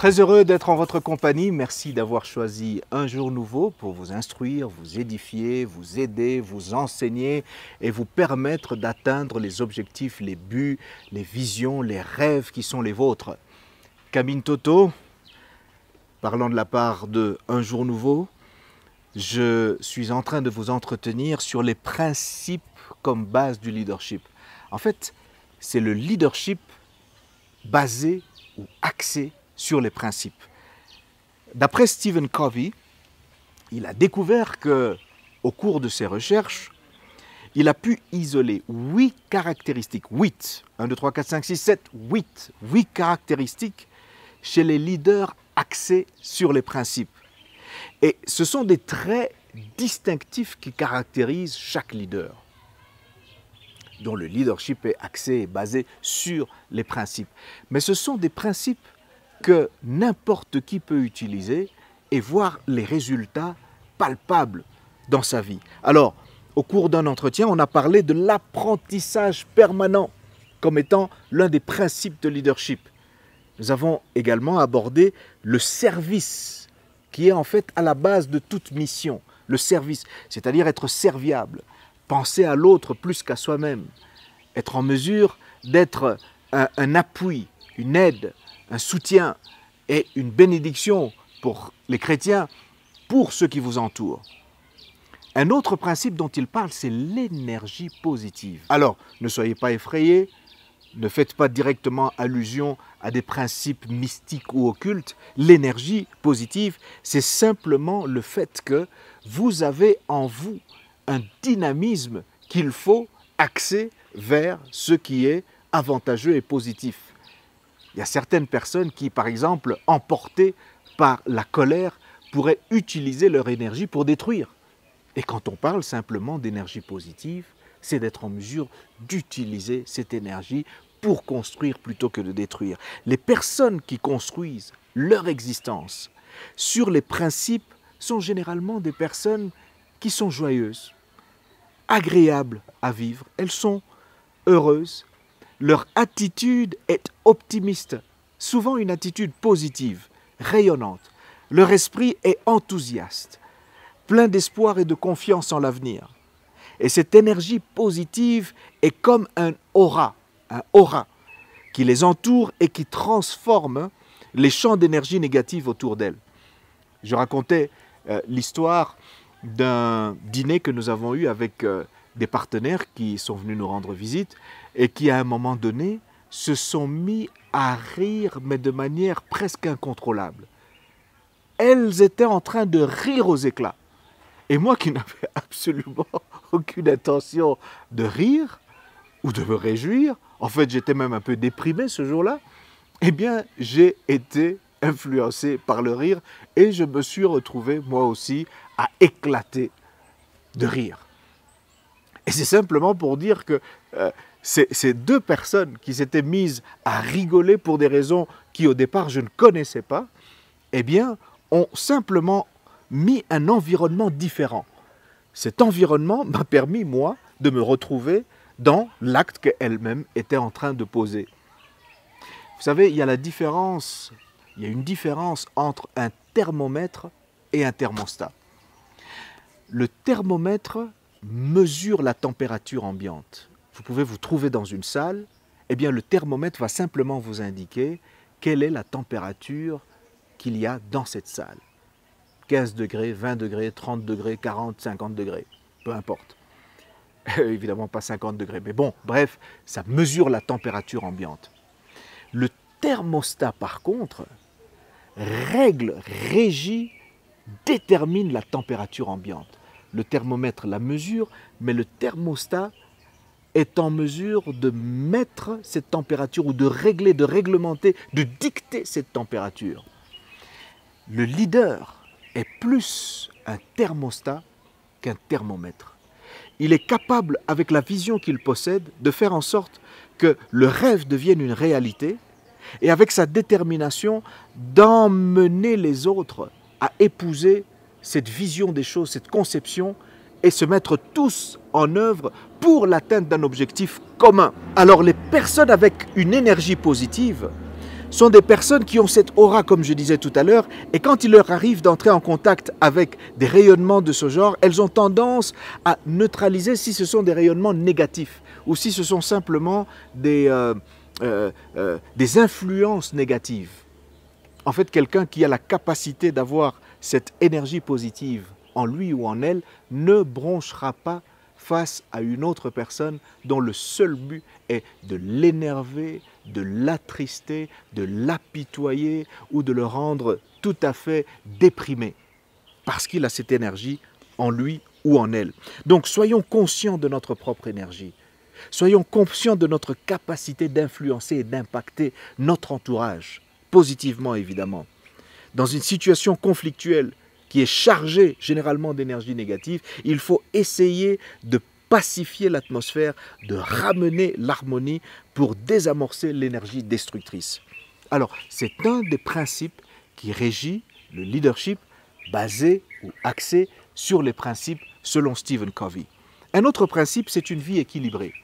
Très heureux d'être en votre compagnie. Merci d'avoir choisi un jour nouveau pour vous instruire, vous édifier, vous aider, vous enseigner et vous permettre d'atteindre les objectifs, les buts, les visions, les rêves qui sont les vôtres. Camille Toto, parlant de la part de Un jour nouveau, je suis en train de vous entretenir sur les principes comme base du leadership. En fait, c'est le leadership basé ou axé sur les principes. D'après Stephen Covey, il a découvert que, au cours de ses recherches, il a pu isoler 8 caractéristiques, 8 caractéristiques chez les leaders axés sur les principes. Et ce sont des traits distinctifs qui caractérisent chaque leader, dont le leadership est axé et basé sur les principes. Mais ce sont des principes que n'importe qui peut utiliser et voir les résultats palpables dans sa vie. Alors, au cours d'un entretien, on a parlé de l'apprentissage permanent comme étant l'un des principes de leadership. Nous avons également abordé le service, qui est en fait à la base de toute mission. Le service, c'est-à-dire être serviable, penser à l'autre plus qu'à soi-même, être en mesure d'être un appui, une aide, un soutien et une bénédiction pour les chrétiens, pour ceux qui vous entourent. Un autre principe dont il parle, c'est l'énergie positive. Alors, ne soyez pas effrayés, ne faites pas directement allusion à des principes mystiques ou occultes. L'énergie positive, c'est simplement le fait que vous avez en vous un dynamisme qu'il faut axer vers ce qui est avantageux et positif. Il y a certaines personnes qui, par exemple, emportées par la colère, pourraient utiliser leur énergie pour détruire. Et quand on parle simplement d'énergie positive, c'est d'être en mesure d'utiliser cette énergie pour construire plutôt que de détruire. Les personnes qui construisent leur existence sur les principes sont généralement des personnes qui sont joyeuses, agréables à vivre, elles sont heureuses. Leur attitude est optimiste, souvent une attitude positive, rayonnante. Leur esprit est enthousiaste, plein d'espoir et de confiance en l'avenir. Et cette énergie positive est comme un aura qui les entoure et qui transforme les champs d'énergie négative autour d'elles. Je racontais l'histoire d'un dîner que nous avons eu avec des partenaires qui sont venus nous rendre visite et qui, à un moment donné, se sont mis à rire, mais de manière presque incontrôlable. Elles étaient en train de rire aux éclats. Et moi qui n'avais absolument aucune intention de rire ou de me réjouir, en fait j'étais même un peu déprimé ce jour-là, eh bien j'ai été influencé par le rire et je me suis retrouvé moi aussi à éclater de rire. Et c'est simplement pour dire que ces deux personnes qui s'étaient mises à rigoler pour des raisons qui au départ je ne connaissais pas, eh bien ont simplement mis un environnement différent. Cet environnement m'a permis, moi, de me retrouver dans l'acte qu'elle-même était en train de poser. Vous savez, il y a une différence entre un thermomètre et un thermostat. Le thermomètre mesure la température ambiante. Vous pouvez vous trouver dans une salle, eh bien le thermomètre va simplement vous indiquer quelle est la température qu'il y a dans cette salle. 15 degrés, 20 degrés, 30 degrés, 40, 50 degrés, peu importe. Évidemment pas 50 degrés, mais bon, bref, ça mesure la température ambiante. Le thermostat, par contre, régit, détermine la température ambiante. Le thermomètre la mesure, mais le thermostat est en mesure de mettre cette température ou de régler, de réglementer, de dicter cette température. Le leader est plus un thermostat qu'un thermomètre. Il est capable, avec la vision qu'il possède, de faire en sorte que le rêve devienne une réalité et avec sa détermination d'emmener les autres à épouser cette vision des choses, cette conception et se mettre tous en œuvre pour l'atteinte d'un objectif commun. Alors les personnes avec une énergie positive sont des personnes qui ont cette aura, comme je disais tout à l'heure, et quand il leur arrive d'entrer en contact avec des rayonnements de ce genre, elles ont tendance à neutraliser si ce sont des rayonnements négatifs ou si ce sont simplement des influences négatives. En fait, quelqu'un qui a la capacité d'avoir cette énergie positive en lui ou en elle ne bronchera pas face à une autre personne dont le seul but est de l'énerver, de l'attrister, de l'apitoyer ou de le rendre tout à fait déprimé parce qu'il a cette énergie en lui ou en elle. Donc soyons conscients de notre propre énergie. Soyons conscients de notre capacité d'influencer et d'impacter notre entourage, positivement évidemment. Dans une situation conflictuelle qui est chargée généralement d'énergie négative, il faut essayer de pacifier l'atmosphère, de ramener l'harmonie pour désamorcer l'énergie destructrice. Alors, c'est un des principes qui régit le leadership basé ou axé sur les principes selon Stephen Covey. Un autre principe, c'est une vie équilibrée.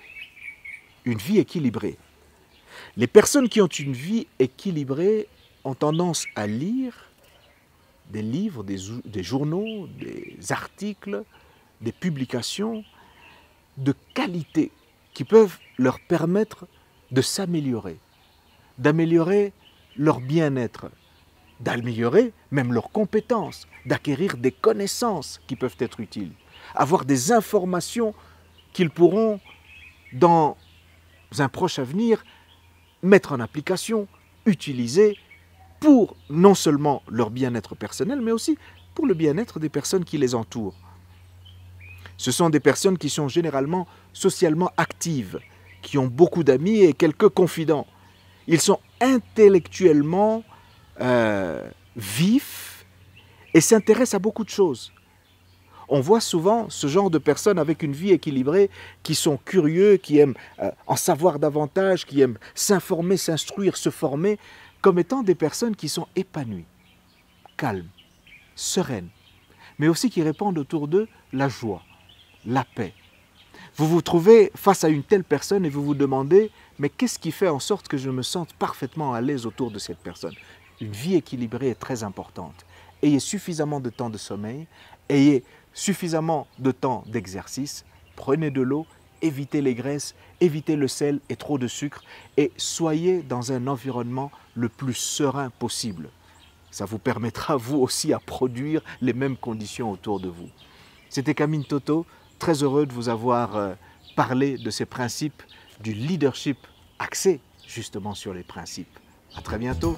Une vie équilibrée. Les personnes qui ont une vie équilibrée ont tendance à lire des livres, des journaux, des articles, des publications de qualité qui peuvent leur permettre de s'améliorer, d'améliorer leur bien-être, d'améliorer même leurs compétences, d'acquérir des connaissances qui peuvent être utiles, avoir des informations qu'ils pourront, dans un proche avenir, mettre en application, utiliser pour non seulement leur bien-être personnel, mais aussi pour le bien-être des personnes qui les entourent. Ce sont des personnes qui sont généralement socialement actives, qui ont beaucoup d'amis et quelques confidents. Ils sont intellectuellement vifs et s'intéressent à beaucoup de choses. On voit souvent ce genre de personnes avec une vie équilibrée qui sont curieux, qui aiment en savoir davantage, qui aiment s'informer, s'instruire, se former, comme étant des personnes qui sont épanouies, calmes, sereines, mais aussi qui répandent autour d'eux la joie, la paix. Vous vous trouvez face à une telle personne et vous vous demandez « mais qu'est-ce qui fait en sorte que je me sente parfaitement à l'aise autour de cette personne ?» Une vie équilibrée est très importante. Ayez suffisamment de temps de sommeil, ayez suffisamment de temps d'exercice, prenez de l'eau, évitez les graisses, évitez le sel et trop de sucre et soyez dans un environnement le plus serein possible. Ça vous permettra vous aussi à produire les mêmes conditions autour de vous. C'était Camille Toto, très heureux de vous avoir parlé de ces principes du leadership axé justement sur les principes. À très bientôt.